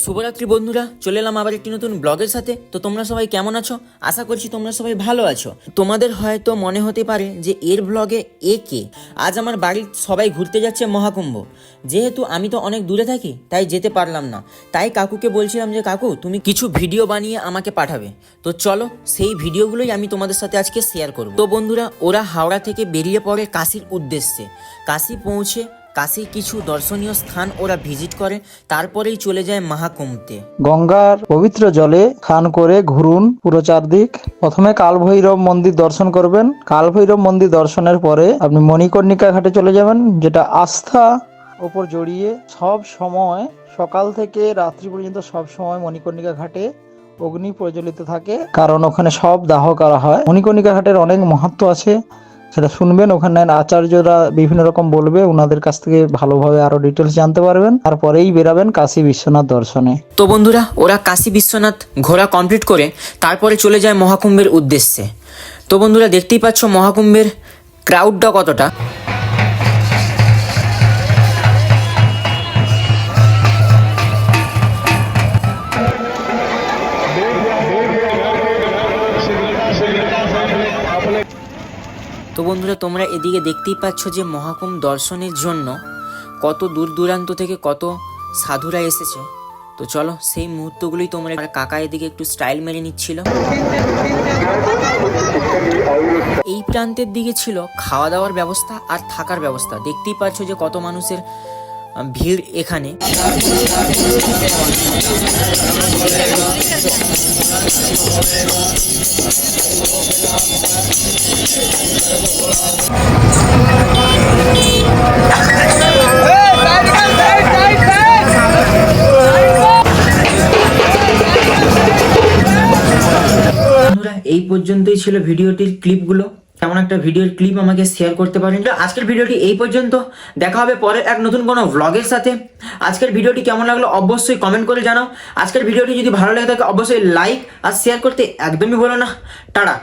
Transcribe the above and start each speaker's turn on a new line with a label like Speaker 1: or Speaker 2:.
Speaker 1: শুভরাত্রি বন্ধুরা, চলে এলাম আবার একটি নতুন ব্লগের সাথে। তো তোমরা সবাই কেমন আছো? আশা করছি তোমরা সবাই ভালো আছো। তোমাদের হয়তো মনে হতে পারে যে এর ব্লগে এ কে। আজ আমার বাড়ির সবাই ঘুরতে যাচ্ছে মহাকুম্ভ। যেহেতু আমি তো অনেক দূরে থাকি, তাই যেতে পারলাম না। তাই কাকুকে বলছিলাম যে কাকু, তুমি কিছু ভিডিও বানিয়ে আমাকে পাঠাবে। তো চলো, সেই ভিডিওগুলোই আমি তোমাদের সাথে আজকে শেয়ার করব। তো বন্ধুরা, ওরা হাওড়া থেকে বেরিয়ে পড়ে কাশীর উদ্দেশ্যে। কাশী পৌঁছে কাশীর কিছু দর্শনীয় স্থান ওরা ভিজিট করে, তারপরেই চলে যায় মহাকুম্ভে।
Speaker 2: গঙ্গার পবিত্র জলে স্নান করে ঘুরুন পুরো চারদিক। প্রথমে কালভৈরব মন্দির দর্শন করবেন। কালভৈরব মন্দির দর্শনের পরে আপনি মণিকর্ণিকা ঘাটে চলে যাবেন, যেটা আস্থা ওপর জড়িয়ে সব সময় সকাল থেকে রাত্রি পর্যন্ত সব সময় মণিকর্ণিকা ঘাটে অগ্নি প্রজ্বলিত থাকে, কারণ ওখানে সব দাহ করা হয়। মণিকর্ণিকা ঘাটের অনেক মাহাত্ম্য আছে, সেটা শুনবেন। ওখানে আচার্যরা বিভিন্ন রকম বলবে, ওনাদের কাছ থেকে ভালোভাবে আরো ডিটেলস জানতে পারবেন। তারপরেই বেরাবেন কাশী বিশ্বনাথ দর্শনে।
Speaker 1: তো বন্ধুরা, ওরা কাশী বিশ্বনাথ ঘোরা কমপ্লিট করে তারপরে চলে যায় মহাকুম্ভের উদ্দেশ্যে। তো বন্ধুরা, দেখতেই পাচ্ছ মহাকুম্ভের ক্রাউডটা কতটা। তো বন্ধুরা, তোমরা এদিকে দেখতেই পাচ্ছ যে মহাকুম্ভ দর্শনের জন্য কত দূর দূরান্ত থেকে কত সাধুরা এসেছে। তো চলো, সেই মুহূর্তগুলোই তোমরা। কাকা এদিকে একটু স্টাইল মেরে নিচ্ছিল। এই প্রান্তের দিকে ছিল খাওয়া দাওয়ার ব্যবস্থা আর থাকার ব্যবস্থা। দেখতেই পাচ্ছ যে কত মানুষের ভিড় এখানে। এই পর্যন্তই ছিল ভিডিওটির ক্লিপগুলো। তেমন একটা ভিডিওর ক্লিপ আমাকে শেয়ার করতে পারেন। আজকের ভিডিওটি এই পর্যন্ত। দেখা হবে পরে এক নতুন কোনো ভ্লগের সাথে। আজকের ভিডিওটি কেমন লাগলো অবশ্যই কমেন্ট করে জানাও। আজকের ভিডিওটি যদি ভালো লাগে থাকে অবশ্যই লাইক আর শেয়ার করতে একদমই ভুলো না। টাটা।